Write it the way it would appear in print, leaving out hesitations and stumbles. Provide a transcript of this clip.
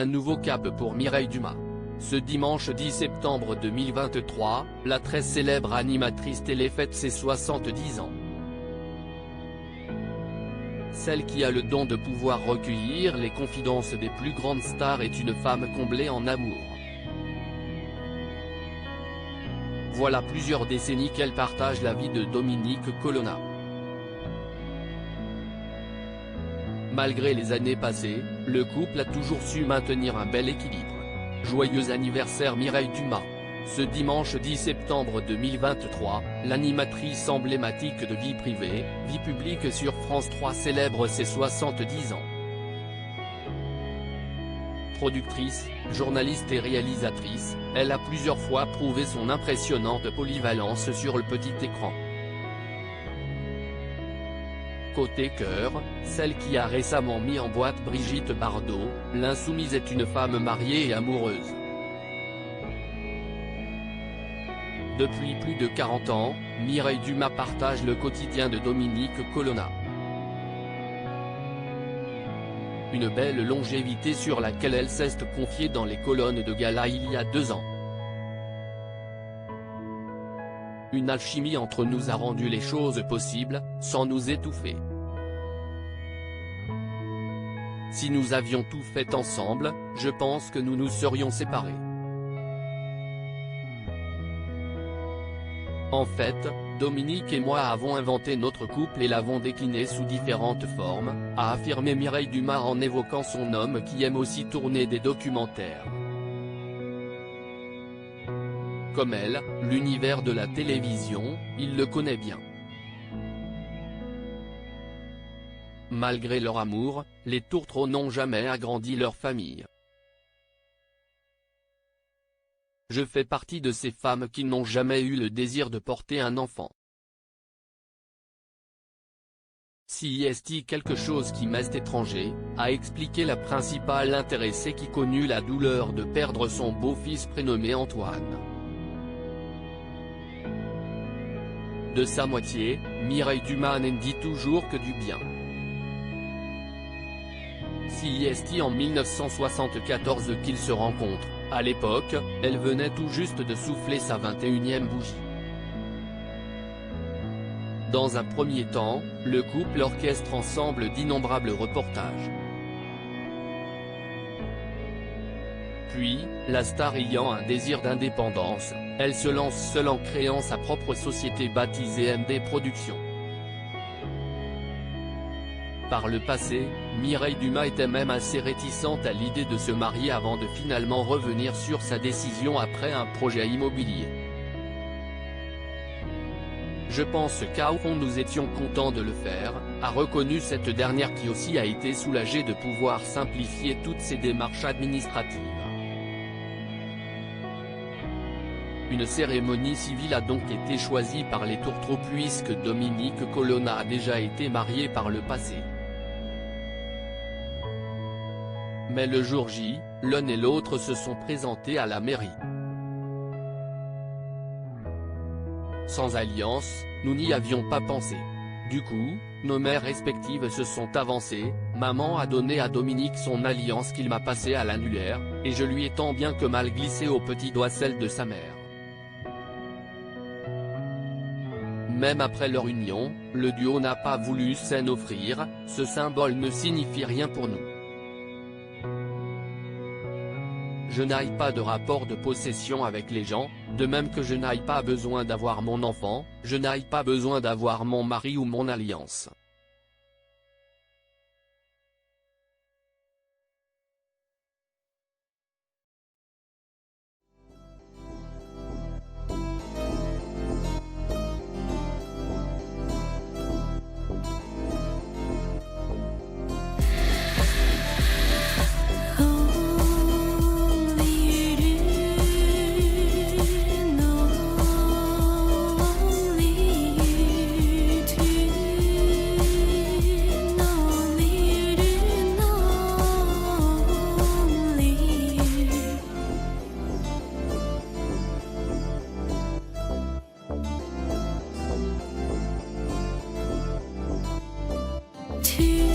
Un nouveau cap pour Mireille Dumas. Ce dimanche 10 septembre 2023, la très célèbre animatrice télé fête ses 70 ans. Celle qui a le don de pouvoir recueillir les confidences des plus grandes stars est une femme comblée en amour. Voilà plusieurs décennies qu'elle partage la vie de Dominique Colonna. Malgré les années passées, le couple a toujours su maintenir un bel équilibre. Joyeux anniversaire Mireille Dumas. Ce dimanche 10 septembre 2023, l'animatrice emblématique de Vie privée, Vie publique sur France 3 célèbre ses 70 ans. Productrice, journaliste et réalisatrice, elle a plusieurs fois prouvé son impressionnante polyvalence sur le petit écran. Côté cœur, celle qui a récemment mis en boîte Brigitte Bardot, l'insoumise est une femme mariée et amoureuse. Depuis plus de 40 ans, Mireille Dumas partage le quotidien de Dominique Colonna. Une belle longévité sur laquelle elle s'est confiée dans les colonnes de gala il y a 2 ans. Une alchimie entre nous a rendu les choses possibles, sans nous étouffer. Si nous avions tout fait ensemble, je pense que nous nous serions séparés. En fait, Dominique et moi avons inventé notre couple et l'avons décliné sous différentes formes, a affirmé Mireille Dumas en évoquant son homme qui aime aussi tourner des documentaires. Comme elle, l'univers de la télévision, il le connaît bien. Malgré leur amour, les tourtereaux n'ont jamais agrandi leur famille. Je fais partie de ces femmes qui n'ont jamais eu le désir de porter un enfant. Si est quelque chose qui m'est étranger, a expliqué la principale intéressée qui connut la douleur de perdre son beau-fils prénommé Antoine. De sa moitié, Mireille Dumas n'en dit toujours que du bien. Si est en 1974 qu'ils se rencontrent, à l'époque, elle venait tout juste de souffler sa 21e bougie. Dans un premier temps, le couple orchestre ensemble d'innombrables reportages. Puis, la star ayant un désir d'indépendance, elle se lance seule en créant sa propre société baptisée MD Productions. Par le passé, Mireille Dumas était même assez réticente à l'idée de se marier avant de finalement revenir sur sa décision après un projet immobilier. Je pense qu'à fond nous étions contents de le faire, a reconnu cette dernière qui aussi a été soulagée de pouvoir simplifier toutes ses démarches administratives. Une cérémonie civile a donc été choisie par les tourtereaux puisque Dominique Colonna a déjà été marié par le passé. Mais le jour J, l'un et l'autre se sont présentés à la mairie. Sans alliance, nous n'y avions pas pensé. Du coup, nos mères respectives se sont avancées, maman a donné à Dominique son alliance qu'il m'a passée à l'annulaire, et je lui ai tant bien que mal glissé au petit doigt celle de sa mère. Même après leur union, le duo n'a pas voulu s'en offrir, ce symbole ne signifie rien pour nous. Je n'aille pas de rapport de possession avec les gens, de même que je n'aille pas besoin d'avoir mon enfant, je n'aille pas besoin d'avoir mon mari ou mon alliance. To